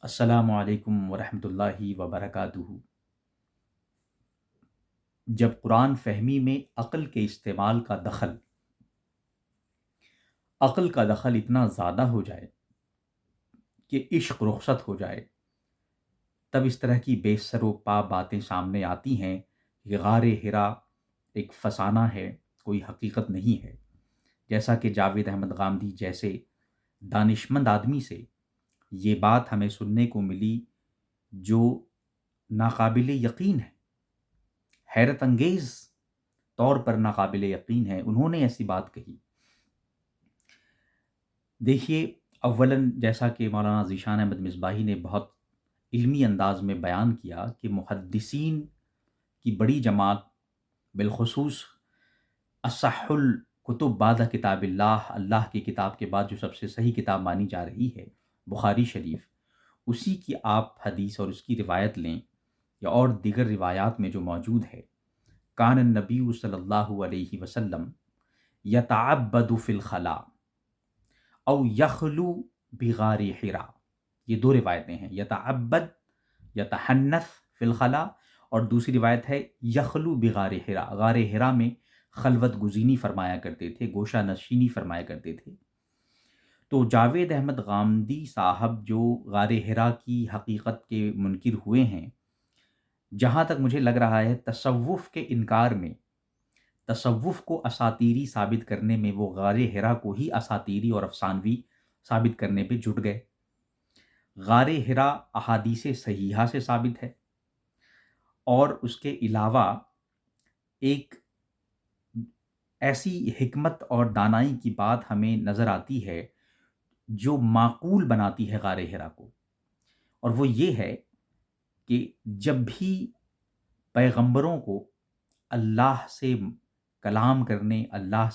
السلام علیکم ورحمۃ اللہ وبرکاتہ۔ جب قرآن فہمی میں عقل کا دخل اتنا زیادہ ہو جائے کہ عشق رخصت ہو جائے، تب اس طرح کی بے سر و پا باتیں سامنے آتی ہیں کہ غار ہرا ایک فسانہ ہے، کوئی حقیقت نہیں ہے۔ جیسا کہ جاوید احمد غامدی جیسے دانشمند آدمی سے یہ بات ہمیں سننے کو ملی جو ناقابل یقین ہے، حیرت انگیز طور پر ناقابل یقین ہے۔ انہوں نے ایسی بات کہی۔ دیکھیے، اولاً جیسا کہ مولانا ذیشان احمد مصباحی نے بہت علمی انداز میں بیان کیا کہ محدثین کی بڑی جماعت، بالخصوص اصح الکتب بعد کتاب اللہ، اللہ کی کتاب کے بعد جو سب سے صحیح کتاب مانی جا رہی ہے بخاری شریف، اسی کی آپ حدیث اور اس کی روایت لیں یا اور دیگر روایات میں جو موجود ہے، کان النبی صلی اللہ علیہ وسلم یتعبد فی الخلاء او یخلو بغار حرا۔ یہ دو روایتیں ہیں، یتعبد، یتحنث فی الخلاء، اور دوسری روایت ہے یخلو بغار حرا، غار حرا میں خلوت گزینی فرمایا کرتے تھے، گوشہ نشینی فرمایا کرتے تھے۔ تو جاوید احمد غامدی صاحب جو غار حرا کی حقیقت کے منکر ہوئے ہیں، جہاں تک مجھے لگ رہا ہے تصوف کے انکار میں، تصوف کو اساطیری ثابت کرنے میں، وہ غار حرا کو ہی اساطیری اور افسانوی ثابت کرنے پہ جٹ گئے۔ غار حرا احادیث صحیحہ سے ثابت ہے، اور اس کے علاوہ ایک ایسی حکمت اور دانائی کی بات ہمیں نظر آتی ہے جو معقول بناتی ہے غار حرا کو، اور وہ یہ ہے کہ جب بھی پیغمبروں کو اللہ سے کلام کرنے، اللہ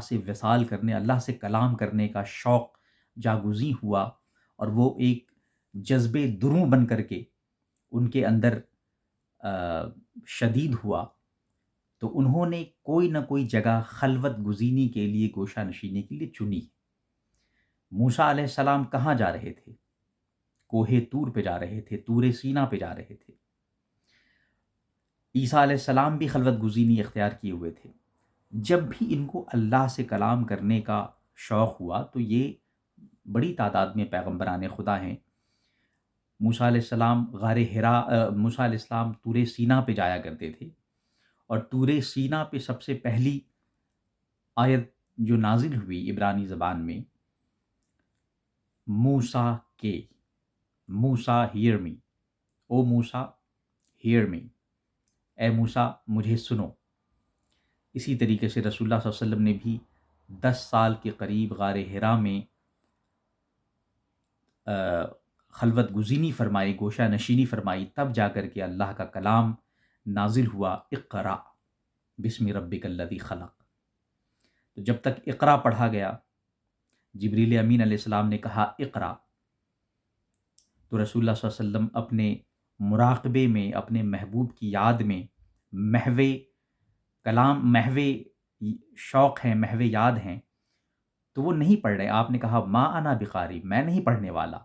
سے وصال کرنے، اللہ سے کلام کرنے کا شوق جاگزیں ہوا، اور وہ ایک جذبے دروں بن کر کے ان کے اندر شدید ہوا، تو انہوں نے کوئی نہ کوئی جگہ خلوت گزینی کے لیے، گوشہ نشینی کے لیے چنی۔ موسیٰ علیہ السلام کہاں جا رہے تھے؟ کوہ طور پہ جا رہے تھے، طور سینا پہ جا رہے تھے۔ عیسیٰ علیہ السلام بھی خلوت گزینی اختیار کیے ہوئے تھے۔ جب بھی ان کو اللہ سے کلام کرنے کا شوق ہوا تو یہ بڑی تعداد میں پیغمبران خدا ہیں۔ موسیٰ علیہ السلام موسیٰ علیہ السلام طور سینا پہ جایا کرتے تھے، اور طور سینا پہ سب سے پہلی آیت جو نازل ہوئی عبرانی زبان میں، موسیٰ کے، موسیٰ ہیئر می، او موسیٰ ہیئر می، اے موسیٰ مجھے سنو۔ اسی طریقے سے رسول اللہ صلی اللہ علیہ وسلم نے بھی 10 سال کے قریب غار حرا میں خلوت گزینی فرمائی، گوشہ نشینی فرمائی، تب جا کر کے اللہ کا کلام نازل ہوا، اقرا بسم ربک الذی خلق۔ تو جب تک اقرا پڑھا گیا، جبریل امین علیہ السلام نے کہا اقرا، تو رسول اللہ صلی اللہ علیہ وسلم اپنے مراقبے میں، اپنے محبوب کی یاد میں، محو کلام، محو شوق ہیں، محو یاد ہیں، تو وہ نہیں پڑھ رہے۔ آپ نے کہا ما انا بقاری، میں نہیں پڑھنے والا،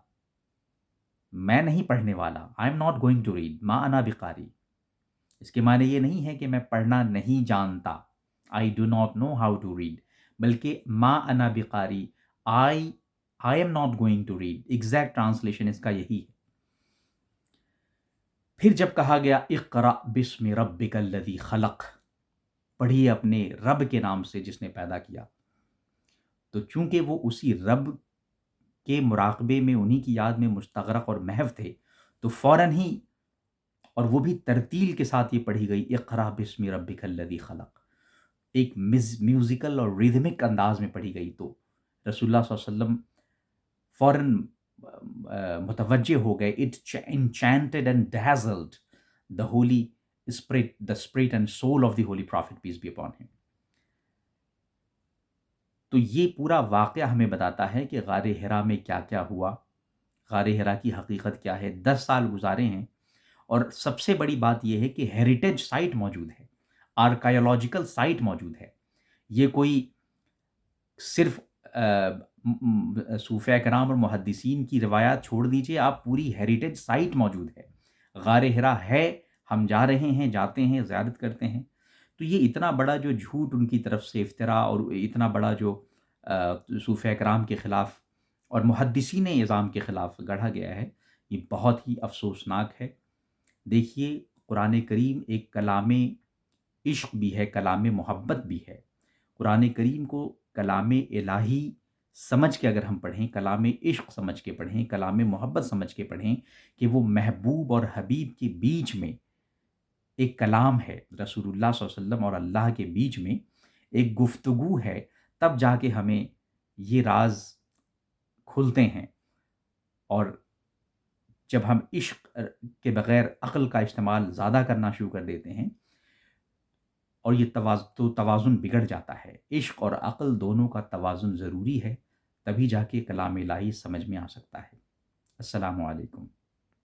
میں نہیں پڑھنے والا، I am not going to read, ما انا بقاری۔ اس کے معنی یہ نہیں ہے کہ میں پڑھنا نہیں جانتا، I do not know how to read, بلکہ ما انا بقاری، I am not going to read, exact translation اس کا یہی ہے۔ پھر جب کہا گیا اقرأ بسم ربک الذی خلق، پڑھیے اپنے رب کے نام سے جس نے پیدا کیا، تو چونکہ وہ اسی رب کے مراقبے میں، انہی کی یاد میں مستغرق اور محو تھے، تو فوراً ہی، اور وہ بھی ترتیل کے ساتھ یہ پڑھی گئی، اقرأ بسم ربک الذی خلق، ایک میوزیکل اور ریدمک انداز میں پڑھی گئی۔ تو رسول اللہ صلی اللہ علیہ وسلم فوراً متوجہ ہو گئے، it enchanted and dazzled the Holy Spirit, the spirit and soul of the Holy Prophet, peace be upon him۔ تو یہ پورا واقعہ ہمیں بتاتا ہے کہ غار حرا میں کیا کیا ہوا، غار حرا کی حقیقت کیا ہے۔ 10 سال گزارے ہیں، اور سب سے بڑی بات یہ ہے کہ ہیریٹیج سائٹ موجود ہے، آرکائیولوجیکل سائٹ موجود ہے۔ یہ کوئی صرف صوفیہ کرام اور محدثین کی روایات چھوڑ دیجیے، آپ پوری ہیریٹیج سائٹ موجود ہے، غار حرا ہے، ہم جا رہے ہیں، جاتے ہیں، زیارت کرتے ہیں۔ تو یہ اتنا بڑا جو جھوٹ ان کی طرف سے افترا، اور اتنا بڑا جو صوفیہ کرام کے خلاف اور محدثین اعظام کے خلاف گڑھا گیا ہے، یہ بہت ہی افسوسناک ہے۔ دیکھیے، قرآن کریم ایک کلام عشق بھی ہے، کلام محبت بھی ہے۔ قرآن کریم کو کلام الہی سمجھ کے اگر ہم پڑھیں، کلام عشق سمجھ کے پڑھیں، کلام محبت سمجھ کے پڑھیں، کہ وہ محبوب اور حبیب کے بیچ میں ایک کلام ہے، رسول اللہ صلی اللہ علیہ وسلم اور اللہ کے بیچ میں ایک گفتگو ہے، تب جا کے ہمیں یہ راز کھلتے ہیں۔ اور جب ہم عشق کے بغیر عقل کا استعمال زیادہ کرنا شروع کر دیتے ہیں، اور یہ توازن بگڑ جاتا ہے۔ عشق اور عقل دونوں کا توازن ضروری ہے، تبھی جا کے کلام الہی سمجھ میں آ سکتا ہے۔ السلام علیکم۔